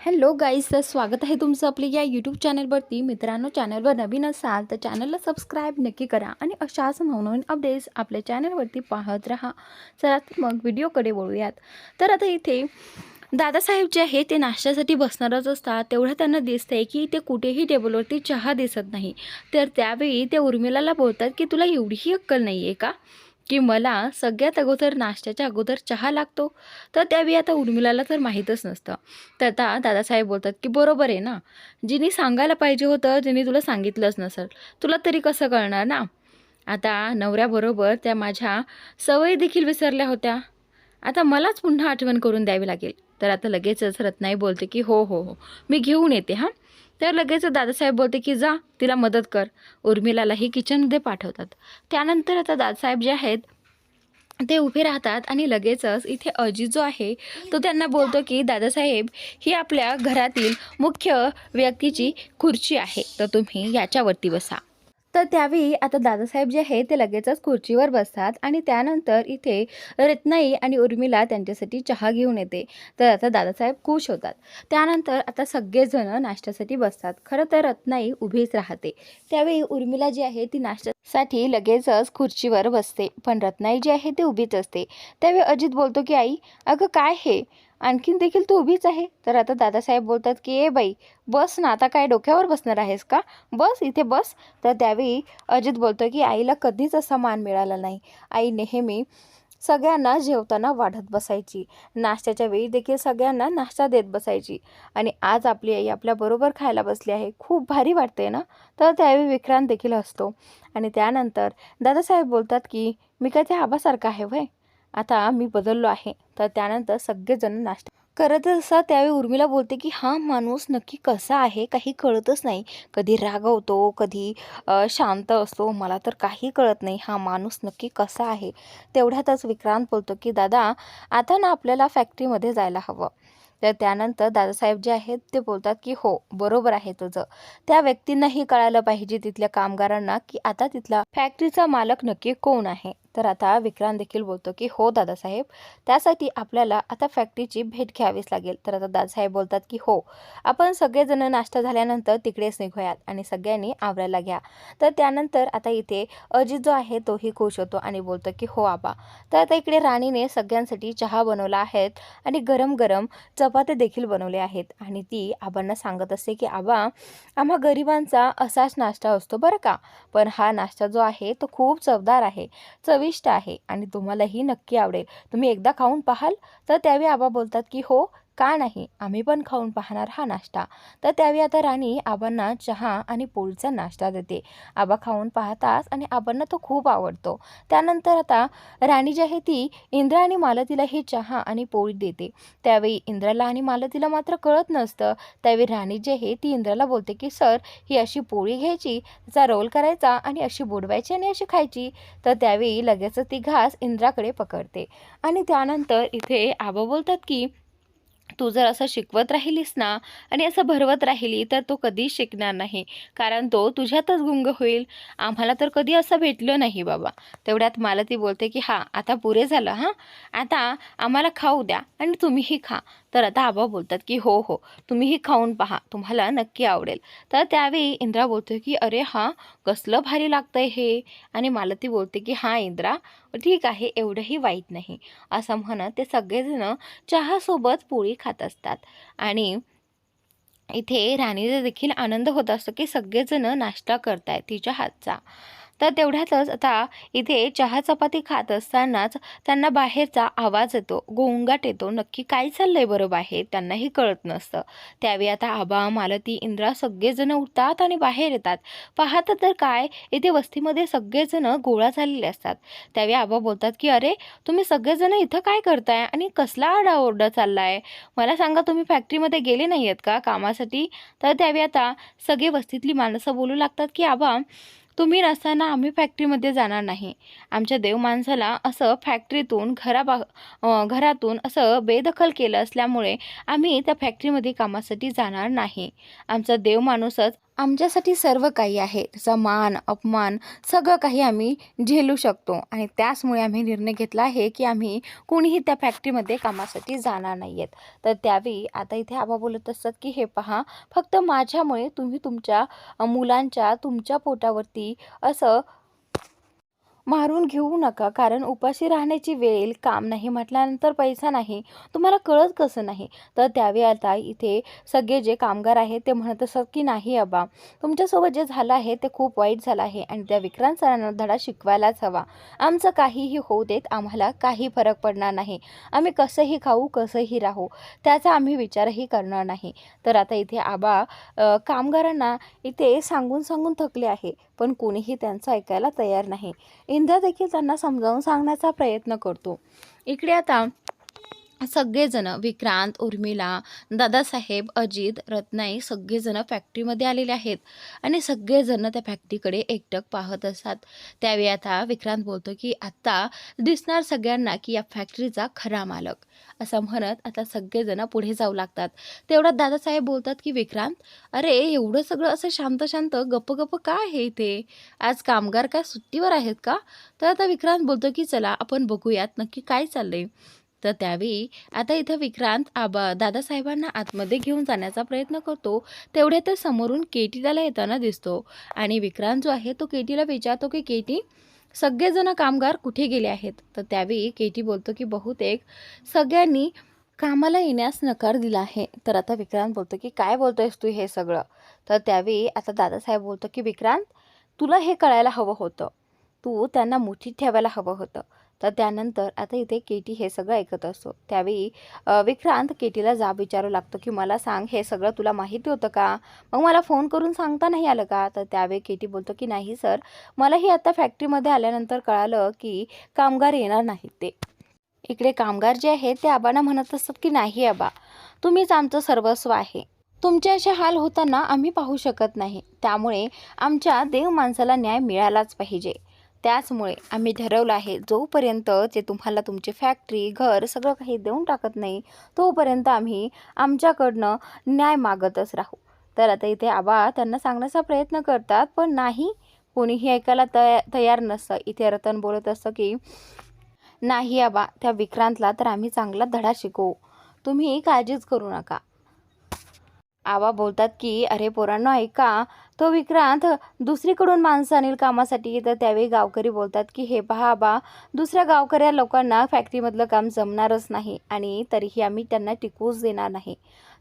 Hello guys, तर स्वागत आहे तुमचं आपल्या या यूट्यूब चॅनलवरती. मित्रांनो, चॅनलवर नवीन असाल तर चॅनलला सबस्क्राईब नक्की करा आणि अशाच नवनवीन अपडेट्स आपल्या चॅनलवरती पाहत राहा. चला तर मग व्हिडिओकडे वळूयात. तर आता इथे दादासाहेब जे आहे ते नाश्त्यासाठी बसणारच असतात. तेवढं त्यांना दिसतंय की ते कुठेही टेबलवरती चहा दिसत नाही. तर त्यावेळी ते उर्मिलाला बोलतात की तुला एवढीही अक्कल नाही आहे का की मला सगळ्यात अगोदर नाश्त्याच्या अगोदर चहा लागतो. तर त्यावेळी आता उर्मिलाला तर माहीतच नसतं. तर आता दादासाहेब बोलतात की बरोबर आहे ना, जिने सांगायला पाहिजे होतं जिने तुला सांगितलंच नसेल, तुला तरी कसं कळणार ना. आता नवऱ्याबरोबर त्या माझ्या सवयी देखील विसरल्या होत्या, आता मलाच पुन्हा आठवण करून द्यावी लागेल. तर आता लगेचच रत्नाई बोलते की हो हो हो, मी घेऊन येते हां. तर लगेच दादासाहेब बोलते की जा तिला मदत कर. उर्मिलालाही किचनमध्ये पाठवतात. त्यानंतर आता दादासाहेब जे आहेत ते उभे राहतात आणि लगेचच इथे अजित जो आहे तो त्यांना बोलतो की दादासाहेब, ही आपल्या घरातील मुख्य व्यक्तीची खुर्ची आहे, तर तुम्ही याच्यावरती बसा. तर त्यावेळी आता दादासाहेब जे आहे ते लगेचच खुर्चीवर बसतात आणि त्यानंतर इथे रत्नाई आणि उर्मिला त्यांच्यासाठी चहा घेऊन येते. तर आता दादासाहेब खुश होतात. त्यानंतर आता सगळेजण नाश्त्यासाठी बसतात. खरं तर रत्नाई उभीच राहते. त्यावेळी उर्मिला जी आहे ती नाश्त्यासाठी लगेचच खुर्चीवर बसते, पण रत्नाई जी आहे ती उभीच असते. त्यावेळी अजित बोलतो की आई, अगं काय हे, आणखीन देखील तू उभीच आहे. तर आता दादासाहेब बोलतात की ए बाई, बस ना, आता काय डोक्यावर बसणार आहेस का, बस इथे बस. तर त्यावेळी अजित बोलतो की आईला कधीच असा मान मिळाला नाही. आई नेहमी सगळ्यांना जेवताना वाढत बसायची, नाश्त्याच्या वेळी देखील सगळ्यांना नाश्ता देत बसायची, आणि आज आपली आई आपल्याबरोबर खायला बसली आहे, खूप भारी वाटते ना. तर त्यावेळी विक्रांत देखील असतो. आणि त्यानंतर दादासाहेब बोलतात की मी काय त्या आबासारखा आहे वय, आता मी बदललो आहे. तर त्यानंतर सगळेजण नाश्ता करत असतात. त्यावेळी उर्मिला बोलते की हा माणूस नक्की कसा आहे काही कळतच नाही, कधी रागवतो, कधी शांत असतो, मला तर काही कळत नाही हा माणूस नक्की कसा आहे. तेवढ्यातच विक्रांत बोलतो की दादा, आता ना आपल्याला फॅक्टरीमध्ये जायला हवं. तर त्यानंतर दादासाहेब जे आहेत ते बोलतात की हो बरोबर आहे तुझं, त्या व्यक्तींनाही कळायला पाहिजे तिथल्या कामगारांना की आता तिथला फॅक्टरीचा मालक नक्की कोण आहे. तर आता विक्रांत देखील बोलतो की हो दादासाहेब, त्यासाठी आपल्याला आता फॅक्टरीची भेट घ्यावीच लागेल. तर आता दादासाहेब बोलतात की हो, आपण सगळेजण नाश्ता झाल्यानंतर तिकडेच निघूयात आणि सगळ्यांनी आवरायला घ्या. तर त्यानंतर आता इथे अजित जो आहे तोही खुश होतो आणि बोलतो की हो आबा. तर आता इकडे राणीने सगळ्यांसाठी चहा बनवला आहे आणि गरम गरम चपाते देखील बनवले आहेत आणि ती आबांना सांगत असते की आबा, आम्हा गरिबांचा असाच नाश्ता असतो बरं का, पण हा नाश्ता जो आहे तो खूप चवदार आहे, चविष्ट आहे आणि तुम्हालाही नक्की आवडेल, तुम्ही एकदा खाऊन पाहाल. तर त्यावेळी आबा बोलतात की हो, का नाही, आम्ही पण खाऊन पाहणार हा नाश्ता. तर त्यावेळी आता राणी आबांना चहा आणि पोळीचा नाश्ता देते. आबा खाऊन पाहताच आणि आबांना तो खूप आवडतो. त्यानंतर आता राणी जी आहे ती इंद्रा आणि मालतीला ही चहा आणि पोळी देते. त्यावेळी इंद्राला आणि मालतीला मात्र कळत नसतं. त्यावेळी राणी जी आहे ती इंद्राला बोलते की सर, ही अशी पोळी घ्यायची, त्याचा रोल करायचा आणि अशी बुडवायची आणि अशी खायची. तर त्यावेळी लगेचच ती घास इंद्राकडे पकडते आणि त्यानंतर इथे आबा बोलतात की तू जर असं शिकवत राहिलीस ना आणि असं भरवत राहिली तर तो कधीच शिकणार नाही, कारण तो तुझ्यातच गुंग होईल. आम्हाला तर कधी असं भेटलं नाही बाबा. तेवढ्यात मला ती बोलते की हां, आता पुरे झालं हां, आता आम्हाला खाऊ द्या आणि तुम्हीही खा. तर आता आबा बोलतात की हो हो, तुम्हीही खाऊन पहा, तुम्हाला नक्की आवडेल. तर त्यावेळी इंद्रा बोलते की अरे हां, कसलं भारी लागतंय हे. आणि मला ती बोलते की हां इंद्रा, ठीक आहे, एवढंही वाईट नाही. असं म्हणत ते सगळेजण चहासोबत पोळी खात असतात. आणि इथे राणीला देखील आनंद होत असतो की सगळेजण नाश्ता करतायत तिच्या हातचा. तर तेवढ्यातच आता इथे चहा चपाती खात असतानाच त्यांना बाहेरचा आवाज येतो, गोंगाट येतो. नक्की काय चाललंय बरं बाहेर त्यांनाही कळत नसतं. त्यावेळी आता आबा, मालती, इंद्रा सगळेजण उठतात आणि बाहेर येतात. पाहतात तर काय, इथे वस्तीमध्ये सगळेजण गोळा झालेले असतात. त्यावेळी आबा बोलतात की अरे, तुम्ही सगळेजण इथं काय करताय आणि कसला आरडाओरडा चाललाय, मला सांगा, तुम्ही फॅक्टरीमध्ये गेले नाही आहेत का कामासाठी. तर त्यावेळी आता सगळे वस्तीतली माणसं बोलू लागतात की आबा, तुम्ही नसताना आम्ही फॅक्टरीमध्ये जाणार नाही. आमच्या देव माणसाला असं फॅक्टरीतून घरातून असं बेदखल केलं असल्यामुळे आम्ही त्या फॅक्टरीमध्ये कामासाठी जाणार नाही. आमचा देव माणूसच आमच्यासाठी सर्व काही आहे. त्याचा मान, अपमान सगळं काही आम्ही झेलू शकतो आणि त्याचमुळे आम्ही निर्णय घेतला आहे, की आम्ही कोणीही त्या फॅक्टरीमध्ये कामासाठी जाणार नाही आहेत. तर त्यावेळी आता इथे आबा बोलत असतात, की "हे पहा, फक्त माझ्यामुळे तुम्ही तुमच्या मुलांच्या तुमच्या पोटावरती असं मारून घेऊ नका, कारण उपाशी राहण्याची वेळ येईल. काम नाही म्हटल्यानंतर पैसा नाही. तुम्हाला कळत कसं नाही?" तर त्यावेळी आता इथे सगळे जे कामगार आहेत ते म्हणत असतात, की "नाही आबा, तुमच्यासोबत जे झालं आहे ते खूप वाईट झालं आहे आणि त्या विक्रांत सरांना धडा शिकवायलाच हवा. आमचं काहीही होऊ देत, आम्हाला काही फरक पडणार नाही. आम्ही कसंही खाऊ, कसंही राहू, त्याचा आम्ही विचारही करणार नाही." तर आता इथे आबा कामगारांना इथे सांगून सांगून थकले आहे, पण कोणीही त्यांचं ऐकायला तयार नाही. इंद्र देखील त्यांना समजावून सांगण्याचा प्रयत्न करतो. इकडे आता सगळेजण विक्रांत, उर्मिला, दादासाहेब, अजित, रत्नाई सगळेजण फॅक्टरीमध्ये आलेले आहेत आणि सगळेजण त्या फॅक्टरीकडे एकटक पाहत असतात. त्यावेळी आता विक्रांत बोलतो, की "आता दिसणार सगळ्यांना की या फॅक्टरीचा खरा मालक." असं म्हणत आता सगळेजण पुढे जाऊ लागतात. तेवढ्यात दादासाहेब बोलतात, की "विक्रांत, अरे एवढं सगळं असं शांत शांत गप्प गप्प का आहे इथे? आज कामगार काय सुट्टीवर आहेत का?" तर आता विक्रांत बोलतो, की "चला आपण बघूयात नक्की काय चाललंय." तर त्यावेळी आता इथं विक्रांत दादासाहेबांना आतमध्ये घेऊन जाण्याचा प्रयत्न करतो. तेवढ्यातच समोरून केटी त्याला येताना दिसतो आणि विक्रांत जो आहे तो केटीला विचारतो, की "केटी, सगळेजण कामगार कुठे गेले आहेत?" तर त्यावेळी केटी बोलतो, की "बहुतेक सगळ्यांनी कामाला येण्यास नकार दिला आहे." तर आता विक्रांत बोलतो, की "काय बोलतोयस तू हे सगळं?" तर त्यावेळी आता दादासाहेब बोलतो, की "विक्रांत, तुला हे कळायला हवं होतं. तू त्यांना मुठीत ठेवायला हवं होतं." तर त्यानंतर आता इथे केटी हे सगळं ऐकत असतो. त्यावेळी विक्रांत केटीला जाब विचारू लागतो, की "मला सांग, हे सगळं तुला माहिती होतं का? मग मला फोन करून सांगता नाही आलं का?" तर त्यावेळी केटी बोलतो, की "नाही सर, मलाही आता फॅक्टरीमध्ये आल्यानंतर कळालं, की कामगार येणार नाहीत ते." इकडे कामगार जे आहेत ते आबांना म्हणत असतात, की "नाही आबा, तुम्हीच आमचं सर्वस्व आहे. तुमचे असे हाल होताना आम्ही पाहू शकत नाही. त्यामुळे आमच्या देव माणसाला न्याय मिळालाच पाहिजे. त्याचमुळे आम्ही ठरवलं आहे, जोपर्यंत ते तुम्हाला तुमची फॅक्टरी, घर सगळं काही देऊन टाकत नाही, तोपर्यंत आम्ही आमच्याकडनं न्याय मागतच राहू." तर आता इथे आबा त्यांना सांगण्याचा प्रयत्न करतात, पण नाही, कोणीही ऐकायला तयार नसतं. इथे रतन बोलत असतं, की "नाही आबा, त्या विक्रांतला तर आम्ही चांगला धडा शिकवू. तुम्ही काळजीच करू नका." आबा बोलतात, की "अरे पोरांनो ऐका, तो विक्रांत दुसरीकडून माणसं आणील कामासाठी." तर त्यावेळी गावकरी बोलतात, की "हे पहा आबा, दुसऱ्या गावकऱ्या लोकांना फॅक्टरीमधलं काम जमणारच नाही आणि तरीही आम्ही त्यांना टिकवूच देणार नाही."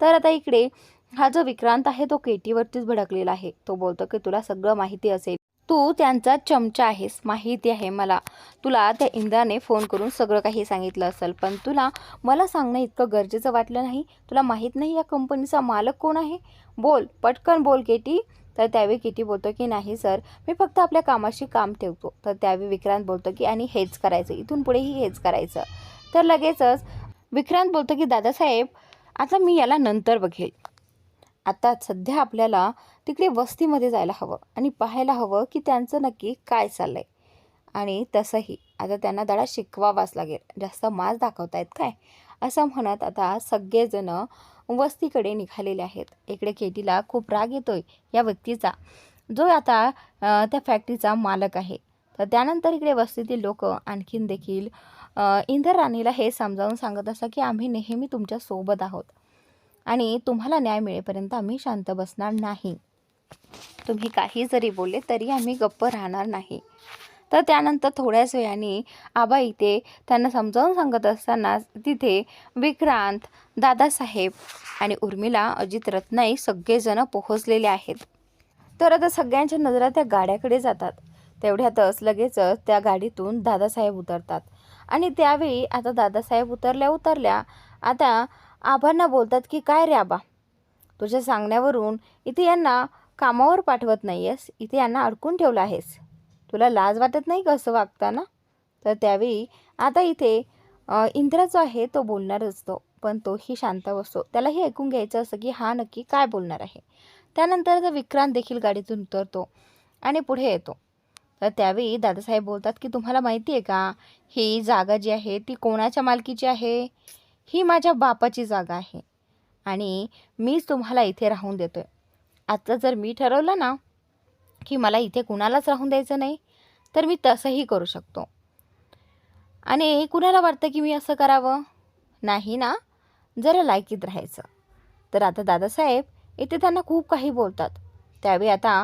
तर आता इकडे हा जो विक्रांत आहे तो केटीवरतीच भडकलेला आहे. तो बोलतो, की "तुला सगळं माहिती असेल. तू त्यांचा चमचा आहेस, माहिती आहे मला. तुला त्या इंद्राने फोन करून सगळं काही सांगितलं असेल, पण तुला मला सांगणं इतकं गरजेचं वाटलं नाही. तुला माहीत नाही या कंपनीचा मालक कोण आहे? बोल, पटकन बोल केटी." तर त्यावेळी केटी बोलतो, की "नाही सर, मी फक्त आपल्या कामाशी काम ठेवतो." तर त्यावेळी विक्रांत बोलतो, की "आणि हेच करायचं, इथून पुढेही हेच करायचं." तर लगेचच विक्रांत बोलतो, की "दादासाहेब, आता मी याला नंतर बघेल. आता सध्या आपल्याला तिकडे वस्तीमध्ये जायला हवं आणि पाहायला हवं, की त्यांचं नक्की काय चाललंय. आणि तसंही आता त्यांना धडा शिकवावाच लागेल. जास्त माज दाखवतायत काय?" असं म्हणत आता सगळेजण वस्तीकडे निघालेले आहेत. इकडे केटीला खूप राग येतोय या व्यक्तीचा, जो आता त्या फॅक्टरीचा मालक आहे. तर त्यानंतर इकडे वस्तीतील लोक आणखीन देखील इंद्राणीला हे समजावून सांगत असतात, की "आम्ही नेहमी तुमच्या सोबत आहोत आणि तुम्हाला न्याय मिळेपर्यंत आम्ही शांत बसणार नाही. तुम्ही काही जरी बोलले तरी आम्ही गप्प राहणार नाही." तर त्यानंतर थोड्याच वेळाने आबा इथे त्यांना समजावून सांगत असताना तिथे विक्रांत, दादासाहेब आणि उर्मिला, अजित, रत्नाई सगळेजण पोहोचलेले आहेत. तर आता सगळ्यांच्या नजरा त्या गाड्याकडे जातात. तेवढ्यातच लगेचच त्या गाडीतून दादासाहेब उतरतात आणि त्यावेळी आता दादासाहेब उतरल्या आता आबांना बोलतात, की "काय रे आबा, तुझ्या सांगण्यावरून इथे यांना कामावर पाठवत नाही आहेस, इथे यांना अडकून ठेवलं आहेस. तुला लाज वाटत नाही का असं वागताना?" तर त्यावेळी आता इथे इंद्रा जो आहे तो बोलणार असतो, पण तोही शांत बसतो. त्यालाही ऐकून घ्यायचं असतं, की हा नक्की काय बोलणार आहे. त्यानंतर आता विक्रांत देखील गाडीतून उतरतो आणि पुढे येतो. तर त्यावेळी दादासाहेब बोलतात, की "तुम्हाला माहिती आहे का, ही जागा जी आहे ती कोणाच्या मालकीची आहे? ही माझ्या बापाची जागा आहे आणि मीच तुम्हाला इथे राहून देतोय. आता जर मी ठरवलं ना की मला इथे कुणालाच राहून द्यायचं नाही, तर मी तसंही करू शकतो. आणि कुणाला वाटतं की मी असं करावं? नाही ना, जरा लायकीत राहायचं. तर आता दादासाहेब इथे त्यांना खूप काही बोलतात. त्यावेळी आता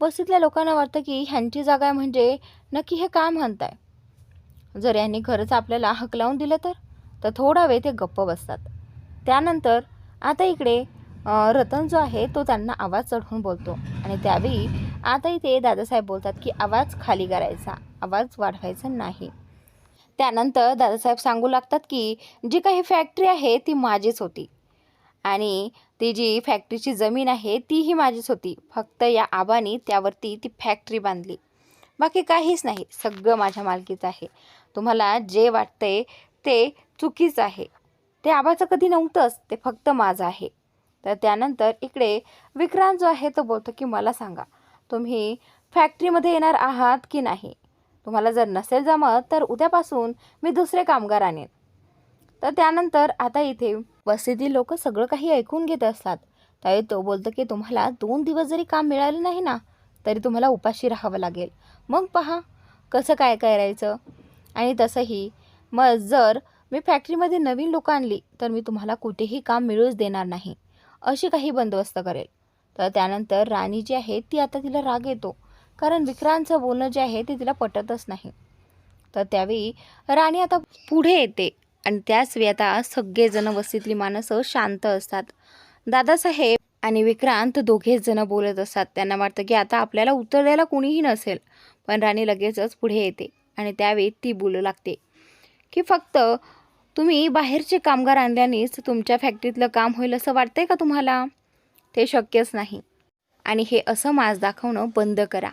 बस्तीतल्या लोकांना वाटतं की ह्यांची जागा आहे म्हणजे नक्की हे काय म्हणताय. जर यांनी खरंच आपल्याला हकलावून दिलं तर थोडा वेळ ते गप्प बसतात. त्यानंतर आता इकडे रतन जो आहे तो त्यांना आवाज चढवून बोलतो आणि त्यावेळी आता इथे दादासाहेब बोलतात की आवाज खाली करायचा, आवाज वाढवायचा नाही. त्यानंतर दादासाहेब सांगू लागतात की जी काही फॅक्टरी आहे ती माझीच होती आणि ती जी फॅक्टरीची जमीन आहे तीही माझीच होती. फक्त या आबानी त्यावरती ती फॅक्टरी बांधली. बाकी काहीच नाही, सगळं माझ्या मालकीचं आहे. तुम्हाला जे वाटतंय ते चुकीचं आहे. ते आबाचं कधी नव्हतंच, ते फक्त माझं आहे. तर त्यानंतर इकडे विक्रांत जो आहे तो बोलतो की मला सांगा, तुम्ही फॅक्टरीमध्ये येणार आहात की नाही? तुम्हाला जर नसेल जमत तर उद्यापासून मी दुसरे कामगार आणेन. तर त्यानंतर आता इथे वस्तीतील लोक सगळं काही ऐकून घेत असतात. त्यावेळी तो बोलतो की तुम्हाला 2 दिवस जरी काम मिळालं नाही ना तरी तुम्हाला उपाशी राहावं लागेल. मग पहा कसं काय करायचं. आणि तसंही मग जर मी फॅक्टरीमध्ये नवीन लोकं आणली तर मी तुम्हाला कुठेही काम मिळूच देणार नाही, अशी काही बंदोबस्त करेल. तर त्यानंतर राणी जी आहे ती आता तिला राग येतो, कारण विक्रांतचं बोलणं जे आहे ते तिला पटतच नाही. तर त्यावेळी राणी आता पुढे येते आणि त्याच वेळी आता सगळेजण वस्तीतली माणसं शांत असतात. दादासाहेब आणि विक्रांत दोघेच जण बोलत असतात. त्यांना वाटतं की आता आपल्याला उत्तर द्यायला कोणीही नसेल. पण राणी लगेचच पुढे येते आणि त्यावेळी ती बोलू लागते की फक्त तुम्ही बाहेरचे कामगार आणल्यानेच तुमच्या फॅक्टरीतलं काम होईल असं वाटतंय का तुम्हाला? ते शक्यच नाही. आणि हे असं माज दाखवणं बंद करा.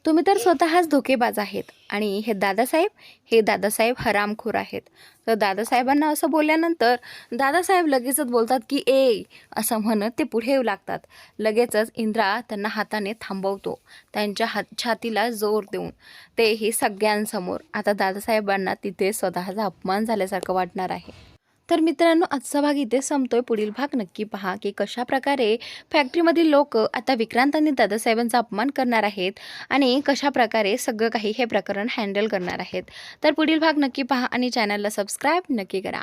तुम्ही तर स्वतःच धोकेबाज आहेत आणि हे दादासाहेब हरामखोर आहेत. तर दादासाहेबांना असं बोलल्यानंतर दादासाहेब लगेचच बोलतात की ए असं म्हणत ते पुढे येऊ लागतात. लगेचच इंद्रा त्यांना हाताने थांबवतो, त्यांच्या छातीला जोर देऊन. तेही सगळ्यांसमोर. आता दादासाहेबांना तिथे स्वतःचा अपमान झाल्यासारखं वाटणार आहे. तर मित्रांनो, आजचा भाग इथे संपतोय. पुढील भाग नक्की पहा की कशाप्रकारे फॅक्टरीमधील लोक आता विक्रांत आणि दादासाहेबांचा अपमान करणार आहेत आणि कशाप्रकारे सगळं काही हे प्रकरण हँडल करणार आहेत. तर पुढील भाग नक्की पहा आणि चॅनलला सबस्क्राईब नक्की करा.